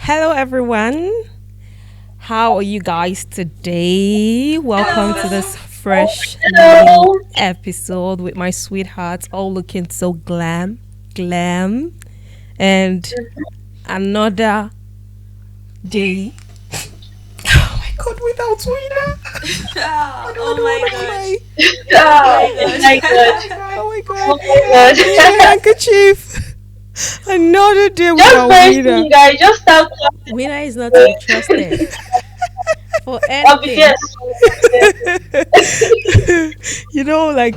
Hello, everyone. How are you guys today? Welcome to this fresh new Hello. episode with my sweethearts, all looking so glam, and another day. Oh my god, without winner. Ah, What do I oh do? my What do gosh. I Oh Oh my my gosh. god. Oh my god. Oh my Give me a god. handkerchief. Another day Just without very winner. soon, guys. Just start clapping. Winner is not to be trusted for I'll be there anything. soon. Like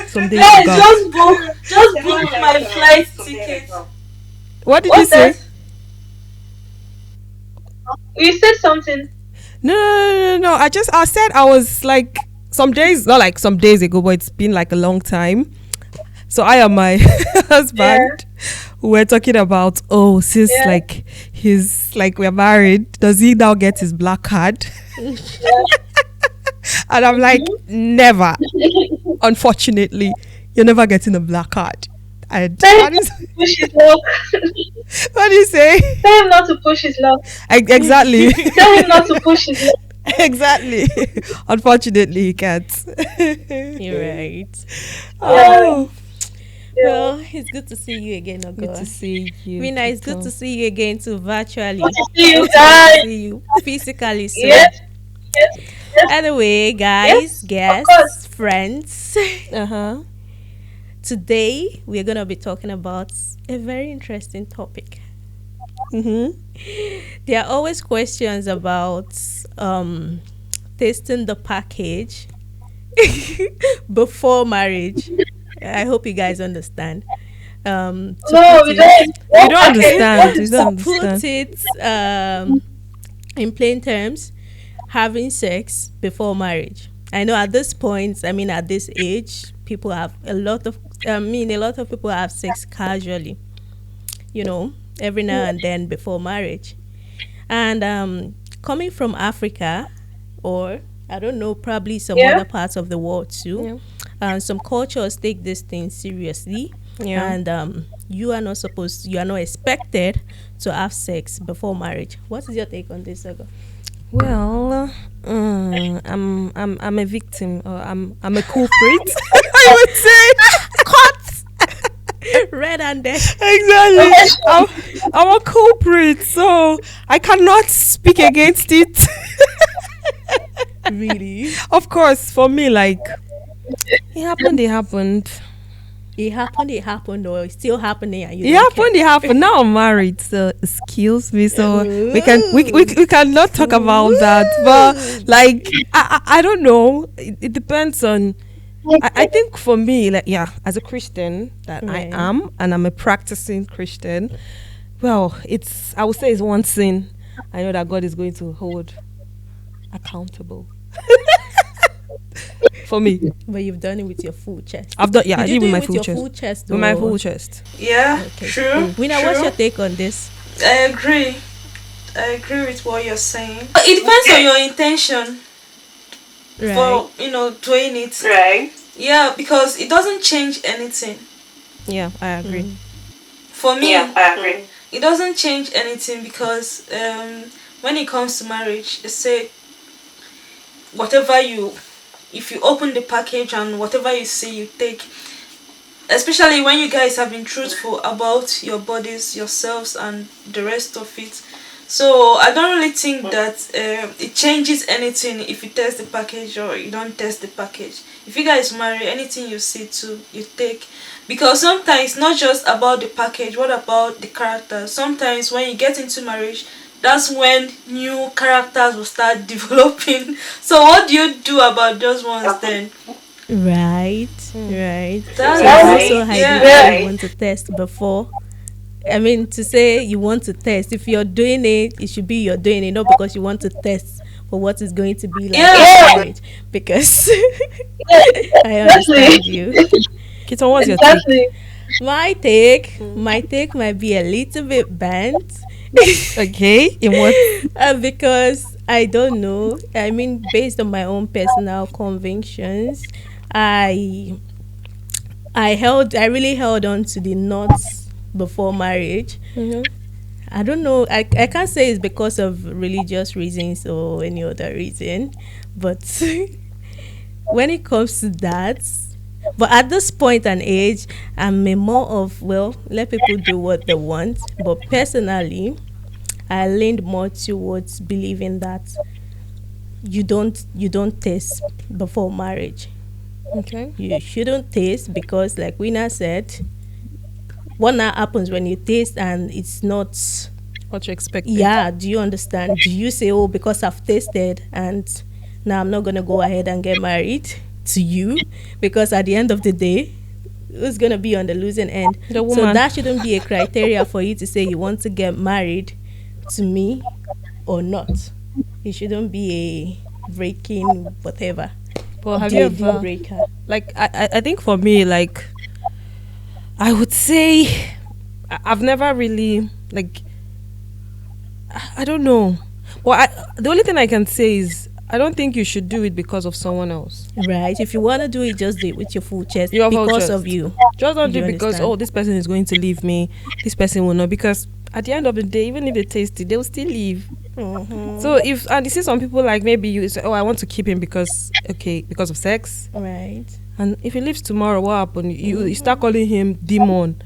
some days Guys, ago. just book my flight ticket. What did you What's say? that? You said something. No. I said I was like some days, not like some days ago, but it's been like a long time. So I and my Yeah. husband we're talking about, since Yeah. like he's like we're married, does he now get his black card? Yeah. And I'm like, never. Unfortunately, you're never getting a black card. And Tell that him not is to push his luck. what do you say? Tell him not to push his luck. Exactly. Tell him not to push his luck. Exactly. Unfortunately, he can't. You're right. Oh, Yeah. Well, it's good to see you again, good to Ogoo. see you. Winner, it's good to see you again too, virtually. Good to see you Good guys. to see you physically soon. Yes. Yes. Yes. Anyway, Yes. guys, Of course. guests, friends. Uh huh. Today we're gonna be talking about a very interesting topic. Mm-hmm. There are always questions about tasting the package before marriage. I hope you guys understand. To No, put we it, don't. You What don't package? understand. What You is don't that? put understand. it in plain terms, having sex before marriage. I know at this point, at this age, people have a lot of people have sex casually, you know, every now and then before marriage. And coming from Africa, or I don't know, probably some Yeah. other parts of the world too, some cultures take this thing seriously, Yeah. and you are not expected to have sex before marriage. What is your take on this, Ogo? Well, I'm a victim, or I'm a culprit. I would say. Red-handed. Exactly. I'm, I'm a culprit, so I cannot speak against it. Really? Of course, for me, like it happened. It happened. It happened, or it's still happening, and you It don't care. happened. It happened. Now I'm married, so excuse me. So Ooh. we cannot talk about that. But like I don't know. It depends on. I think for me, like as a Christian that I Right. am, and I'm a practicing Christian. Well, I would say it's one sin. I know that God is going to hold accountable for me. But you've done it with your full chest. I've done. Yeah, I Did you did with do my it with full your chest. full chest? With my or- full chest. Yeah, Okay. true. Winner, true. what's your take on this? I agree. I agree with what you're saying. It depends on your intention Right. for doing it. Right. Yeah, because it doesn't change anything. Yeah, I agree. For me, Yeah, I agree. it doesn't change anything because when it comes to marriage, they say whatever if you open the package and whatever you see, you take. Especially when you guys have been truthful about your bodies, yourselves, and the rest of it. So I don't really think that it changes anything if you test the package or you don't test the package. If you guys marry, anything you see to you take, because sometimes it's not just about the package. What about the character? Sometimes when you get into marriage, that's when new characters will start developing. So what do you do about those ones then? Right. Right. That's So Right. it's also highly Yeah. that you want to test before. To say you want to test, if you're doing it, it should be you're doing it not because you want to test for what is going to be like Yeah. in marriage. Because I Exactly. understand you. Kiitan, what's your take? Exactly. My take might be a little bit bent. Okay, in what? Because I don't know. Based on my own personal convictions, I I really held on to the knots before marriage. Mhm. I don't know. I can't say it's because of religious reasons or any other reason, but when it comes to that, but at this point and age, I'm a more of, well, let people do what they want. But personally, I leaned more towards believing that you don't taste before marriage. Okay. You shouldn't taste because, like Wina said, what now happens when you taste and it's not. What you expect? Yeah, do you understand? Do you say, oh, because I've tasted and now I'm not going to go ahead and get married to you? Because at the end of the day, who's going to be on the losing end? The So woman. that shouldn't be a criteria for you to say you want to get married to me or not. It shouldn't be a breaking whatever. But have you Deal ever, breaker. like, I think for me, like, I would say I've never really, like, I don't know. Well, the only thing I can say is I don't think you should do it because of someone else. Right. If you want to do it, just do it with your full chest Your full because chest. of you. Just don't do You it because, understand? oh, this person is going to leave me. This person will not. Because at the end of the day, even if they taste it, they will still leave. Mhm. So and you see some people like maybe you say, oh, I want to keep him because of sex. Right. And if he leaves tomorrow, what happened? You start calling him demon.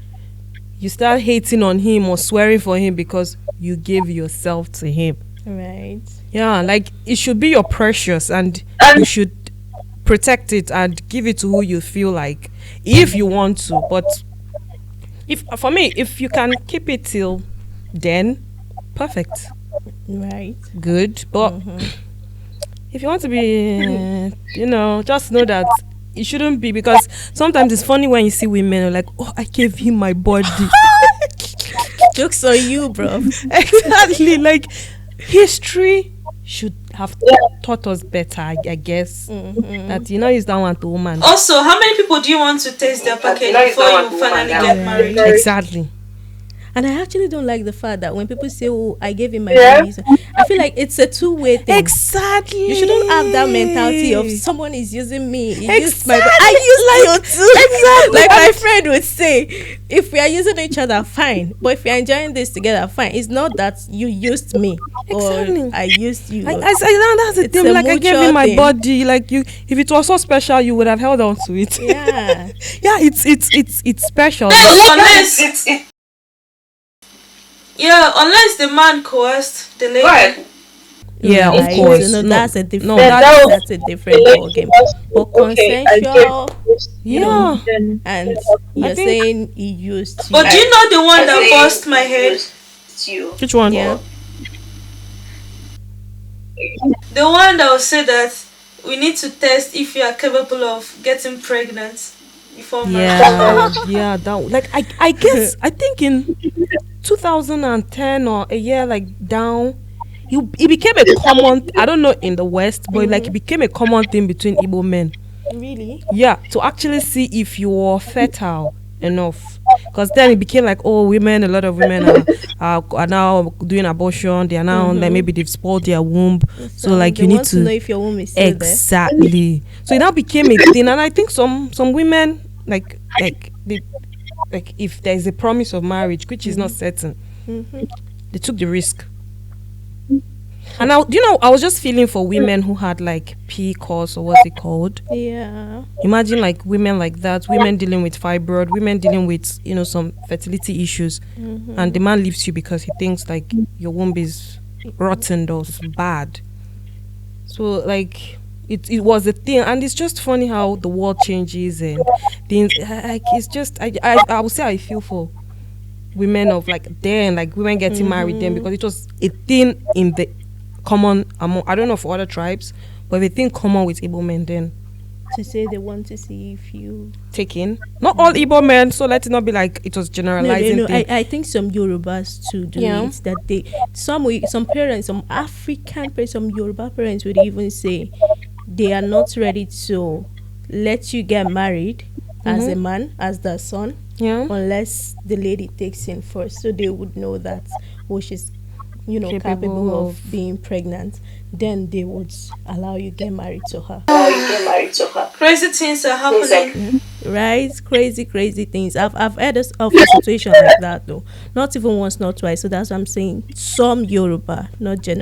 You start hating on him or swearing for him because you gave yourself to him. Right. Yeah, like it should be your precious and you should protect it and give it to who you feel like if you want to. But if for me, if you can keep it till then, perfect, Right. good. But if you want to be, just know that it shouldn't be, because sometimes it's funny when you see women are like, oh, I gave him my body. Jokes on you, bro. Exactly, like history should have taught us better, I guess. That use that one to woman. Also, how many people do you want to taste their package before you finally get married? Exactly. And I actually don't like the fact that when people say, oh, I gave him my body, I feel like it's a two-way thing. Exactly. You shouldn't have that mentality of someone is using me. You used my Exactly. I used you too. Exactly. Like my friend would say, if we are using each other, fine. But if we are enjoying this together, fine. It's not that you used me Exactly. or I used you. I that's the It's thing. a Like I gave mutual him my thing. body. Like if it was so special, you would have held on to it. Yeah. Yeah, it's special. Unless, unless the man coerced the lady. Yeah, Right. of course. No, that's a different. No, that's a different ball game. But consensual, yeah. and you're think- saying he used you. But do you know the one that bust my head? Which one? Yeah. The one that will say that we need to test if you are capable of getting pregnant before marriage. Yeah, yeah. That like I guess I think in 2010 or a year like down, it became a common. I don't know in the West, but like it became a common thing between Igbo men. Really? Yeah, to actually see if you were fertile enough. Because then it became like, oh, women, a lot of women are now doing abortion. They are now like maybe they've spoiled their womb. So like they you need want to know if your womb is still there. exactly. So it now became a thing, and I think some women like they, like if there is a promise of marriage which is not certain, they took the risk. And now, I was just feeling for women who had like PCOS or what's it called. Yeah. Imagine like women like that, women dealing with fibroid, women dealing with some fertility issues, and the man leaves you because he thinks like your womb is rotten or bad. So like it was a thing, and it's just funny how the world changes and things. Like it's just I would say I feel for women of like then, like women getting married then, because it was a thing in the common among, I don't know for other tribes, but a thing common with Igbo men then. To say they want to see if you Taking not all Igbo men, so let it not be like it was generalizing. no. thing. I think some Yorubas too do Yeah. it. That they some parents, some African parents, some Yoruba parents would even say they are not ready to let you get married as a man, as the son, Yeah, unless the lady takes in first, so they would know that she's capable Capable of being pregnant. Then they would allow you get married to her. Crazy things are happening. right? Crazy things. I've heard of a situation like that though. Not even once, not twice. So that's what I'm saying. Some Yoruba, not Yeah,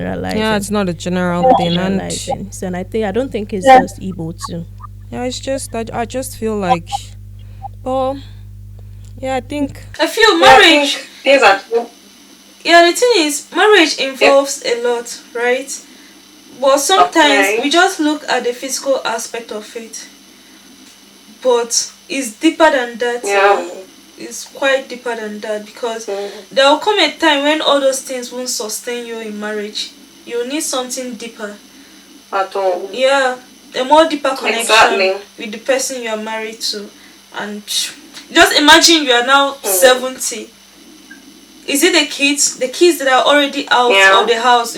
it's generalizing. not a general Not thing, and generalizing. So and I don't think it's Yeah. just Igbo too. yeah, it's just I just feel like, oh, yeah, I think I feel Yeah, I marriage. think things are. Yeah, the thing is, marriage involves a lot, right? But sometimes Okay. we just look at the physical aspect of it. But it's deeper than that. Yeah. It's quite deeper than that, because Mhm. there will come a time when all those things won't sustain you in marriage. You need something deeper. At all. Yeah, a more deeper connection Exactly. with the person you are married to. And just imagine you are now 70. Is it the kids? The kids that are already out Yeah. of the house,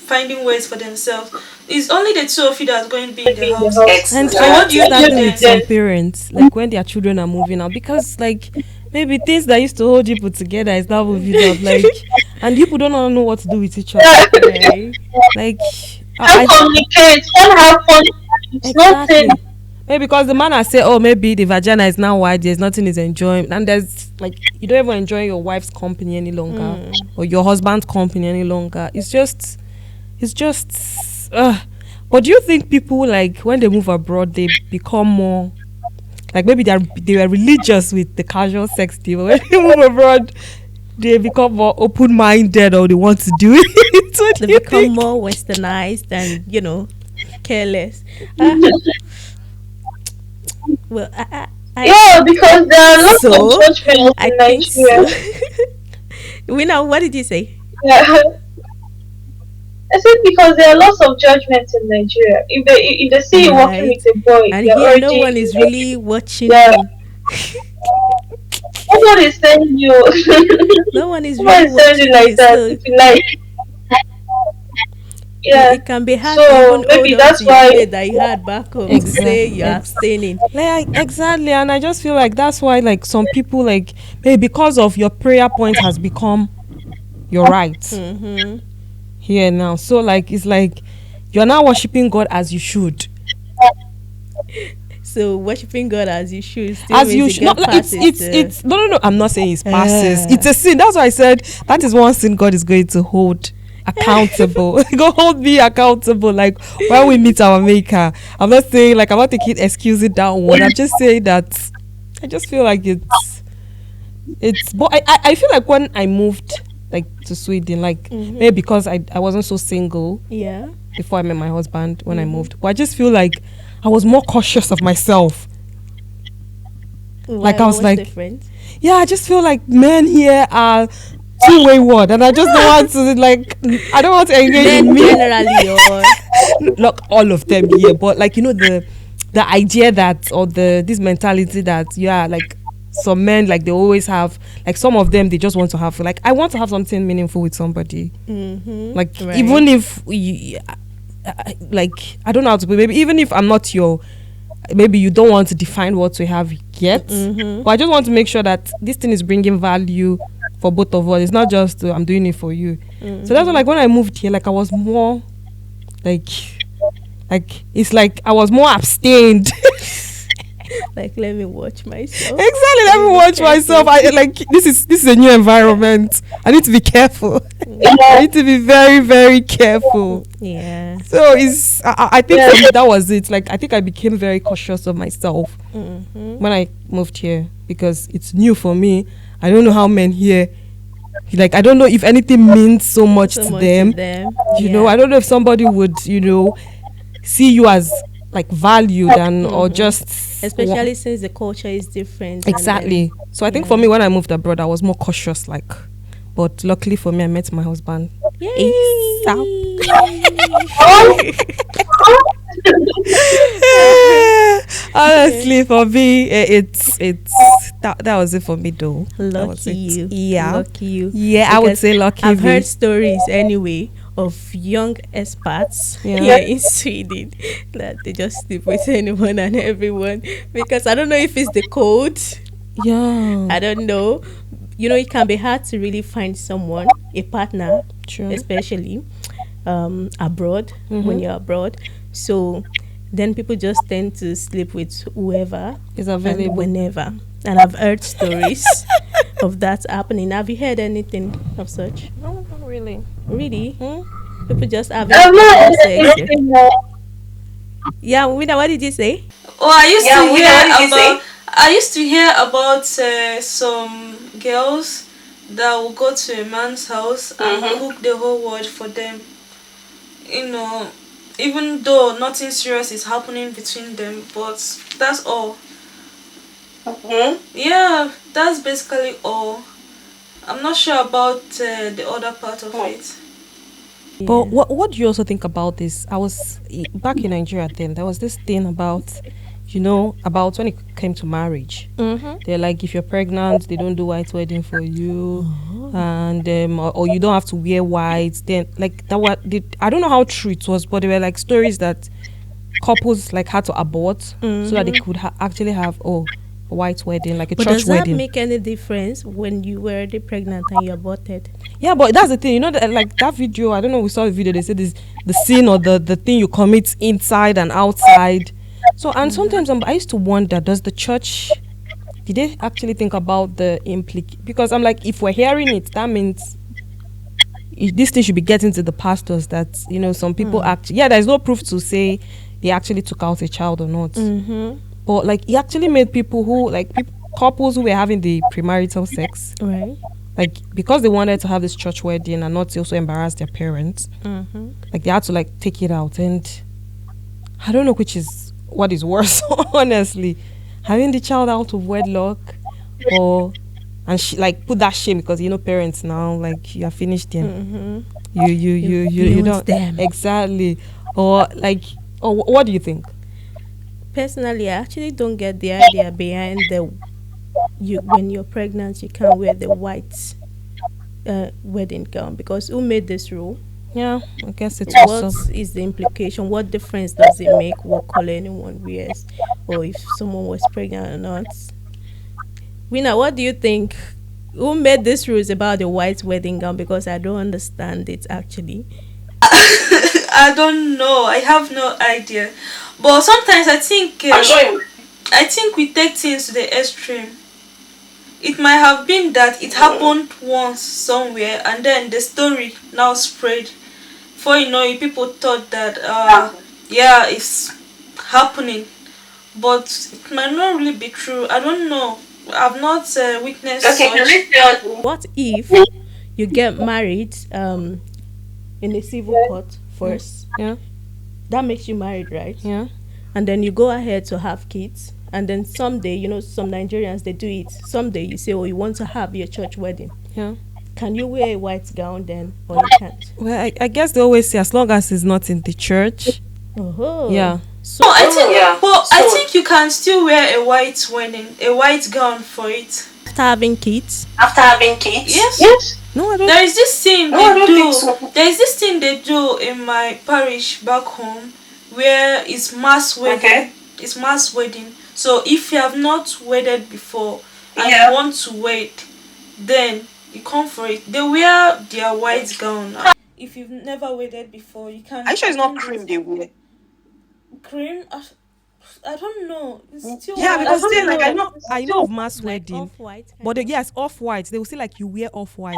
finding ways for themselves. It's only the two of you that's going to be in the house. and So I what have do you do starting then? with some parents, like when their children are moving out, because like maybe things that used to hold people together is now moving out, like, and people don't know what to do with each other. Right? Like, Don't communicate. Don't have fun. It's nothing. exactly. Maybe because the man has said, oh, maybe the vagina is now wide, there's nothing is enjoying, and there's like you don't even enjoy your wife's company any longer, or your husband's company any longer. It's just. But do you think people, like when they move abroad, they become more like, maybe they were religious with the casual sex thing, but when they move abroad, they become more open minded, or they want to do it? What They do you become think? more westernized and careless. Ah, well, Yeah, because there are lots So, of judgments I in think so. Nigeria. Winner, what did you say? Yeah. I said because there are lots of judgments in Nigeria. If they see you walking Right. with a boy, And they're here, no already one is really watching yeah. you. Nobody is telling you. No one is Nobody really is telling you watching like you. that. So If you like, yeah. it can be hard to So even maybe hold on that's to your why. faith that you had back home to say Exactly. you're abstaining. Like, exactly, and I just feel like that's why, like, some people, like, maybe because of your prayer point has become your right Mm-hmm. here now. So like it's like you're now worshiping God as you should. So worshiping God as you should still As means you you should. No, get like, past it's no. I'm not saying it's passes. Ah. It's a sin. That's why I said that is one sin God is going to hold accountable. God hold me accountable. Like when we meet our maker. I'm not saying like I'm not taking excusing that one. I'm just saying that I just feel like it's but I feel like when I moved like to Sweden, like maybe because I wasn't so single Yeah. before I met my husband when I moved. But I just feel like I was more cautious of myself. Like, I was what's like, different? Yeah, I just feel like men here are too wayward, and I just don't want to like. I don't want to engage Men in me. generally, or Not all of them here, but like the idea that, or this mentality that, yeah, like some men, like they always have, like some of them they just want to have, like, I want to have something meaningful with somebody. Like Right. even if like I don't know how to put, maybe even if I'm not your, maybe you don't want to define what we have yet, but I just want to make sure that this thing is bringing value for both of us. It's not just I'm doing it for you. So that's why, like when I moved here, like I was more like it's like I was more abstained. like, let me watch myself. Exactly, let me watch myself. I like this is a new environment. I need to be careful. I need to be very, very careful. Yeah. So I think for me that was it. Like I think I became very cautious of myself when I moved here, because it's new for me. I don't know how men here, like I don't know if anything means so much to them. You know, I don't know if somebody would, see you as like valued and or just Especially since the culture is different. and exactly. So I think for me when I moved abroad I was more cautious, like, but luckily for me I met my husband. then- Yay! Honestly, for me, it's that was it for me though. That was Lucky it. you. Yeah. Lucky you. Yeah, I would Because say lucky I've me. heard stories anyway of young expats Yeah. here in Sweden that they just sleep with anyone and everyone, because I don't know if it's the code. Yeah. I don't know. It can be hard to really find someone, a partner, True. especially abroad, when you're abroad. So then people just tend to sleep with whoever It's and available. whenever. And I've heard stories of that happening. Have you heard anything of such? No, not really. Really? Hmm? People just having I'm not casual sex. anything more. Yeah, Wina, what did you say? Oh, I used to hear about some girls that will go to a man's house and cook the whole world for them. You know, even though nothing serious is happening between them, but that's all. Yeah, that's basically all. I'm not sure about the other part of it. But what do you also think about this? I was back in Nigeria then. There was this thing about, about when it came to marriage. They're like, if you're pregnant, they don't do white wedding for you, and or you don't have to wear white. Then like that, I don't know how true it was, but there were like stories that couples like had to abort so that they could actually have a white wedding, like a But church does that wedding. make any difference when you were already pregnant and you aborted? Yeah, but that's the thing, that, like that video, I don't know, we saw the video, they said this, the sin or the thing you commit inside and outside. So, and sometimes I used to wonder, did they actually think about the because I'm like, if we're hearing it, that means this thing should be getting to the pastors that, some people there's no proof to say they actually took out a child or not. But like, it actually made people who, like, couples who were having the premarital sex, Right. like, because they wanted to have this church wedding and not to also embarrass their parents, like, they had to like take it out. And I don't know what is worse, honestly, having the child out of wedlock, and like put that shame, because parents now, like, you are finished then. You don't them. exactly, or what do you think? Personally, I actually don't get the idea behind when you're pregnant, you can't wear the white wedding gown, because who made this rule? Yeah, I guess it's What also. is the implication? What difference does it make what color anyone wears, or if someone was pregnant or not? Wina, what do you think? Who made these rules about the white wedding gown? Because I don't understand it actually. I don't know. I have no idea. But sometimes I think we take things to the extreme. It might have been that it happened once somewhere, and then the story now spread. For people thought that it's happening, but it might not really be true. I don't know. I've not witnessed such. What if you get married in a civil court first? Yeah, That makes you married, right? yeah. And then you go ahead to have kids, and then someday, some Nigerians, they do it. Someday you say, oh, you want to have your church wedding. Yeah. Can you wear a white gown then, or you can't? Well, I guess they always say as long as it's not in the church. Oh. Yeah. So I think you can still wear a white gown for it. after having kids, Yes. No, I don't. There is this thing they do. There is this thing they do in my parish back home, where it's mass wedding. It's mass wedding. So if you have not wedded before and you want to wed, then you come for it. They wear their white gown. If you've never wedded before, you can. Are you sure it's not cream they wear? Cream? I don't know. It's still Yeah, because still, like, I know of mass like wedding, off-white. but yes, off white. They will say like you wear off white,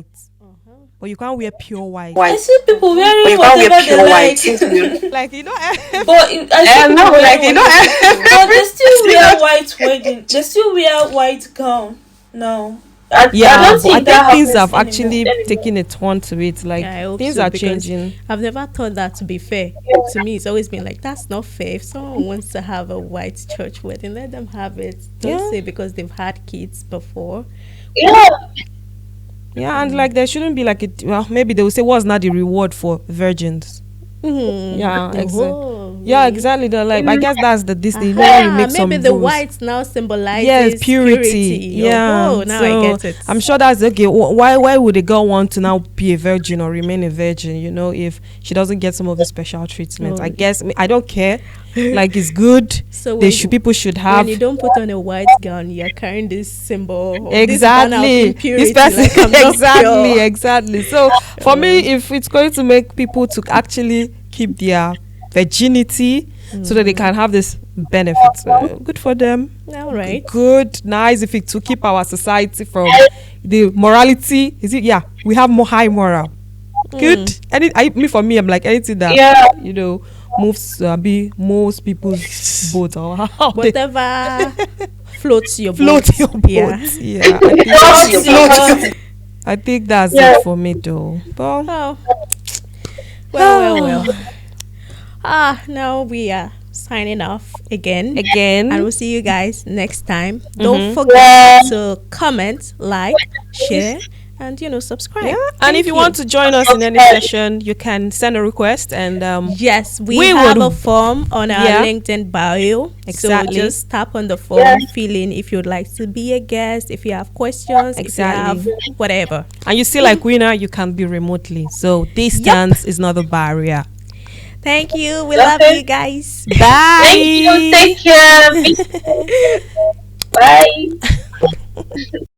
but you can't wear pure white. I see people But wearing you can't wear whatever pure they white. like. Like But I see people No, wearing like, whatever- But they still wear white wedding. They still wear white gown now. I yeah, don't but think I that think things happens have actually anymore. taken a turn to it. Like Yeah, I hope things so, are because changing. I've never thought that to be fair. To me, it's always been like, that's not fair. If someone wants to have a white church wedding, let them have it. Don't Yeah. say because they've had kids before. Yeah. Yeah, and like there shouldn't be like it. Well, maybe they will say what's not the reward for virgins. Yeah, exactly. Oh, Yeah, really? exactly. They're like, I guess that's this. You know, when you make some maybe the rules. white now symbolizes Yes, purity. Yeah. Oh, now So, I get it. I'm sure that's okay. Why would a girl want to now be a virgin or remain a virgin? If she doesn't get some of the special treatments. Oh. I guess I don't care. Like it's good. So People should have. when you don't put on a white gown, you're carrying this symbol. Or Exactly. This banner of impurity, person, like I'm not exactly, pure. exactly. So for me, if it's going to make people to actually keep their virginity, so that they can have this benefits. Good for them. All right. Good, nice. If it to keep our society from the morality, is it? Yeah, we have more high moral. Good. For me, I'm like anything that Yeah. moves be most people's boat or how they Whatever floats your float boat. your boat. Yeah. Yeah, I think that's Yeah. it for me though. But Oh. Well. Now we are signing off again. again, And we'll see you guys next time. Mm-hmm. Don't forget to comment, like, share, and subscribe. yeah. And if you want to join us in any session, you can send a request and Yes, we We have would- a form on our Yeah. LinkedIn bio. Exactly. So just tap on the form, fill in if you'd like to be a guest, if you have questions, Exactly. if you have whatever. and you see like winner, you can be remotely. So distance is not a barrier. Thank you. We Okay. love you guys. Bye. Thank you. Take care. Bye.